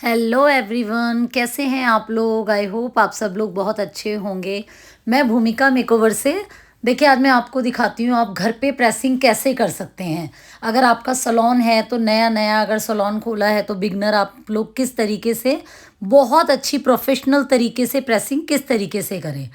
Hello everyone, कैसे हैं आप लोग। आई होप आप सब लोग बहुत अच्छे होंगे। मैं भूमिका मेकओवर से। देखिए, आज मैं आपको दिखाती हूँ आप घर पे प्रेसिंग कैसे कर सकते हैं। अगर आपका सैलून है तो नया नया अगर सैलून खोला है तो बिगनर आप लोग किस तरीके से बहुत अच्छी प्रोफेशनल तरीके से प्रेसिंग किस तरीके से करें।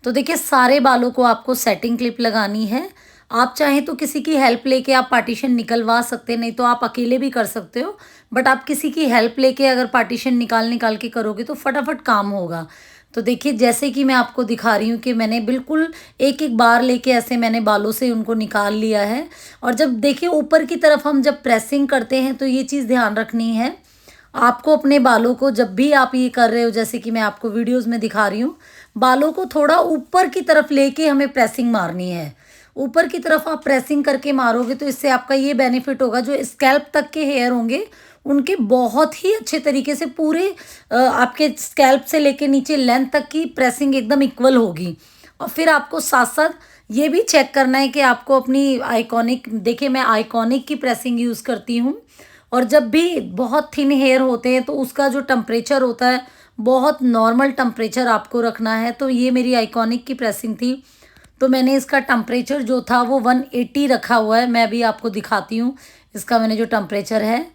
तो देखिए, सारे बालों को आपको सेटिंग क्लिप लगानी है। आप चाहें तो किसी की हेल्प लेके आप पार्टीशन निकलवा सकते हैं, नहीं तो आप अकेले भी कर सकते हो। बट आप किसी की हेल्प लेके अगर पार्टीशन निकाल निकाल के करोगे तो फटाफट काम होगा। तो देखिए, जैसे कि मैं आपको दिखा रही हूँ कि मैंने बिल्कुल एक एक बार लेके ऐसे मैंने बालों से उनको निकाल लिया है। और जब देखिए ऊपर की तरफ हम जब प्रेसिंग करते हैं तो ये चीज़ ध्यान रखनी है आपको अपने बालों को। जब भी आप ये कर रहे हो, जैसे कि मैं आपको वीडियोज़ में दिखा रही हूँ, बालों को थोड़ा ऊपर की तरफ लेके हमें प्रेसिंग मारनी है। ऊपर की तरफ आप प्रेसिंग करके मारोगे तो इससे आपका ये बेनिफिट होगा, जो स्कैल्प तक के हेयर होंगे उनके बहुत ही अच्छे तरीके से पूरे आपके स्कैल्प से लेके नीचे लेंथ तक की प्रेसिंग एकदम इक्वल होगी। और फिर आपको साथ साथ ये भी चेक करना है कि आपको अपनी आइकॉनिक, देखिए मैं आइकॉनिक की प्रेसिंग यूज़ करती हूँ। और जब भी बहुत थिन हेयर होते हैं तो उसका जो टेम्परेचर होता है बहुत नॉर्मल टेम्परेचर आपको रखना है। तो ये मेरी आइकॉनिक की प्रेसिंग थी, तो मैंने इसका टेम्परेचर जो था वो 180 रखा हुआ है। मैं अभी आपको दिखाती हूँ इसका मैंने जो टेम्परेचर है।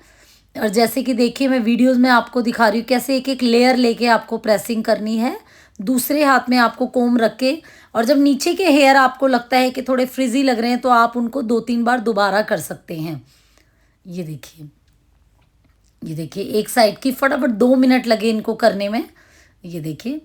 और जैसे कि देखिए, मैं वीडियोस में आपको दिखा रही हूँ कैसे एक एक लेयर लेके आपको प्रेसिंग करनी है। दूसरे हाथ में आपको कोम रख के, और जब नीचे के हेयर आपको लगता है कि थोड़े फ्रिजी लग रहे हैं तो आप उनको 2-3 बार दोबारा कर सकते हैं। ये देखिए, ये देखिए एक साइड की फटाफट 2 मिनट लगे इनको करने में। ये देखिए,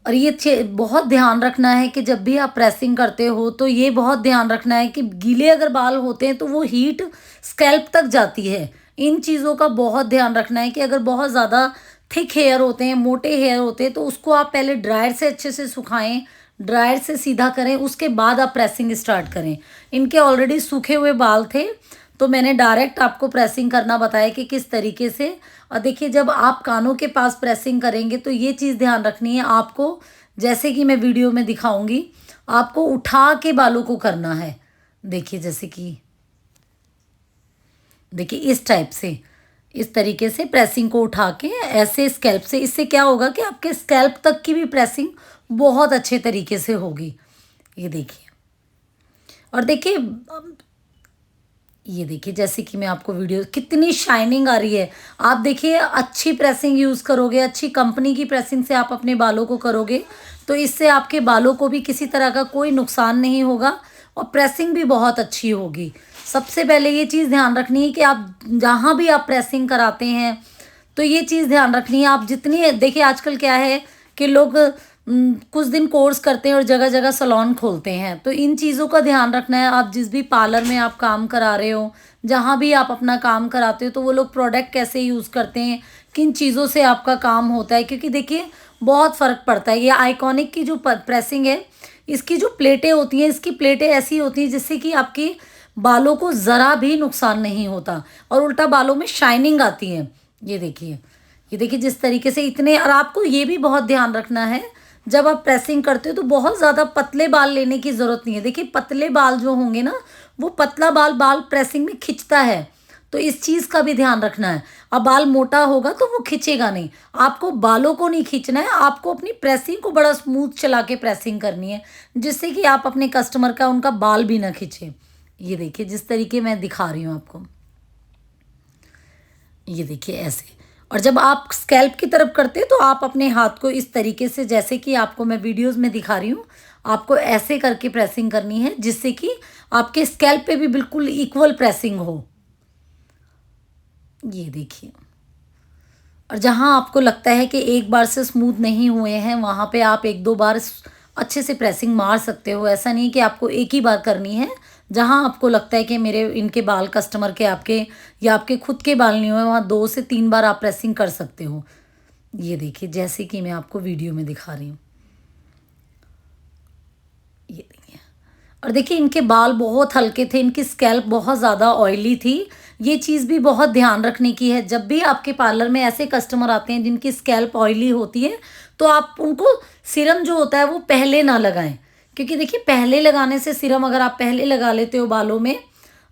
और ये बहुत ध्यान रखना है कि जब भी आप प्रेसिंग करते हो तो ये बहुत ध्यान रखना है कि गीले अगर बाल होते हैं तो वो हीट स्कैल्प तक जाती है। इन चीज़ों का बहुत ध्यान रखना है कि अगर बहुत ज़्यादा थिक हेयर होते हैं, मोटे हेयर होते हैं, तो उसको आप पहले ड्रायर से अच्छे से सुखाएं, ड्रायर से सीधा करें, उसके बाद आप प्रेसिंग स्टार्ट करें। इनके ऑलरेडी सूखे हुए बाल थे तो मैंने डायरेक्ट आपको प्रेसिंग करना बताया कि किस तरीके से। और देखिए, जब आप कानों के पास प्रेसिंग करेंगे तो ये चीज़ ध्यान रखनी है आपको, जैसे कि मैं वीडियो में दिखाऊंगी, आपको उठा के बालों को करना है। देखिए, जैसे कि देखिए इस टाइप से, इस तरीके से प्रेसिंग को उठा के ऐसे स्कैल्प से, इससे क्या होगा कि आपके स्कैल्प तक की भी प्रेसिंग बहुत अच्छे तरीके से होगी। ये देखिए, और देखिए ये देखिए, जैसे कि मैं आपको वीडियो, कितनी शाइनिंग आ रही है। आप देखिए, अच्छी प्रेसिंग यूज़ करोगे, अच्छी कंपनी की प्रेसिंग से आप अपने बालों को करोगे तो इससे आपके बालों को भी किसी तरह का कोई नुकसान नहीं होगा और प्रेसिंग भी बहुत अच्छी होगी। सबसे पहले ये चीज़ ध्यान रखनी है कि आप जहाँ भी आप प्रेसिंग कराते हैं तो ये चीज़ ध्यान रखनी है, आप जितनी, देखिए आजकल क्या है कि लोग कुछ दिन कोर्स करते हैं और जगह जगह सैलून खोलते हैं, तो इन चीज़ों का ध्यान रखना है। आप जिस भी पार्लर में आप काम करा रहे हो, जहाँ भी आप अपना काम कराते हो, तो वो लोग प्रोडक्ट कैसे यूज़ करते हैं, किन चीज़ों से आपका काम होता है, क्योंकि देखिए बहुत फ़र्क पड़ता है। ये आइकॉनिक की जो प्रेसिंग है, इसकी जो प्लेटें होती हैं, इसकी प्लेटें ऐसी होती हैं जिससे कि आपके बालों को ज़रा भी नुकसान नहीं होता और उल्टा बालों में शाइनिंग आती है। ये देखिए, ये देखिए जिस तरीके से इतने, और आपको ये भी बहुत ध्यान रखना है जब आप प्रेसिंग करते हो तो बहुत ज़्यादा पतले बाल लेने की ज़रूरत नहीं है। देखिए, पतले बाल जो होंगे ना, वो पतला बाल बाल प्रेसिंग में खिंचता है, तो इस चीज़ का भी ध्यान रखना है। अब बाल मोटा होगा तो वो खिंचेगा नहीं, आपको बालों को नहीं खींचना है, आपको अपनी प्रेसिंग को बड़ा स्मूथ चला के प्रेसिंग करनी है, जिससे कि आप अपने कस्टमर का, उनका बाल भी ना खींचे। ये देखिए, जिस तरीके मैं दिखा रही हूँ आपको, ये देखिए ऐसे। और जब आप स्कैल्प की तरफ करते हैं तो आप अपने हाथ को इस तरीके से, जैसे कि आपको मैं वीडियोस में दिखा रही हूँ, आपको ऐसे करके प्रेसिंग करनी है जिससे कि आपके स्कैल्प पे भी बिल्कुल इक्वल प्रेसिंग हो। ये देखिए, और जहाँ आपको लगता है कि एक बार से स्मूथ नहीं हुए हैं, वहाँ पे आप एक दो बार अच्छे से प्रेसिंग मार सकते हो। ऐसा नहीं कि आपको एक ही बार करनी है। जहाँ आपको लगता है कि मेरे इनके बाल, कस्टमर के, आपके या आपके खुद के बाल नहीं हुए, वहाँ 2 से 3 बार आप प्रेसिंग कर सकते हो। ये देखिए, जैसे कि मैं आपको वीडियो में दिखा रही हूँ। ये देखिए, और देखिए इनके बाल बहुत हल्के थे, इनकी स्कैल्प बहुत ज़्यादा ऑयली थी। ये चीज़ भी बहुत ध्यान रखने की है। जब भी आपके पार्लर में ऐसे कस्टमर आते हैं जिनकी स्कैल्प ऑयली होती है तो आप उनको सीरम जो होता है वो पहले ना लगाएं, क्योंकि देखिए पहले लगाने से, सीरम अगर आप पहले लगा लेते हो बालों में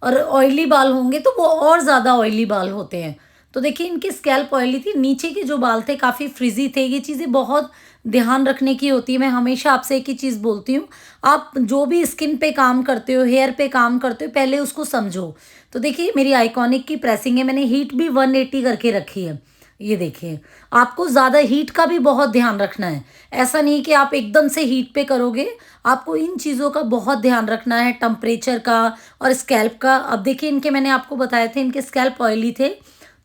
और ऑयली बाल होंगे तो वो और ज़्यादा ऑयली बाल होते हैं। तो देखिए इनकी स्कैल्प ऑयली थी, नीचे के जो बाल थे काफ़ी फ्रिज़ी थे। ये चीज़ें बहुत ध्यान रखने की होती है। मैं हमेशा आपसे एक ही चीज़ बोलती हूँ, आप जो भी स्किन पे काम करते हो, हेयर पे काम करते हो, पहले उसको समझो। तो देखिए मेरी आइकॉनिक की प्रेसिंग है, मैंने हीट भी 180 करके रखी है। ये देखिए, आपको ज़्यादा हीट का भी बहुत ध्यान रखना है। ऐसा नहीं कि आप एकदम से हीट पे करोगे, आपको इन चीज़ों का बहुत ध्यान रखना है, टेम्परेचर का और स्कैल्प का। अब देखिए इनके मैंने आपको बताए थे, इनके स्कैल्प ऑयली थे,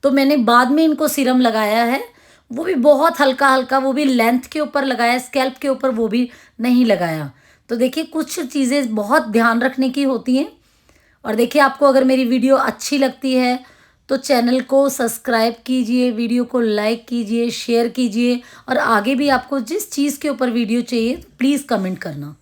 तो मैंने बाद में इनको सीरम लगाया है, वो भी बहुत हल्का-हल्का, वो भी लेंथ के ऊपर लगाया, स्कैल्प के ऊपर वो भी नहीं लगाया। तो देखिए कुछ चीज़ें बहुत ध्यान रखने की होती हैं। और देखिए आपको अगर मेरी वीडियो अच्छी लगती है तो चैनल को सब्सक्राइब कीजिए, वीडियो को लाइक कीजिए, शेयर कीजिए और आगे भी आपको जिस चीज़ के ऊपर वीडियो चाहिए प्लीज़ कमेंट करना।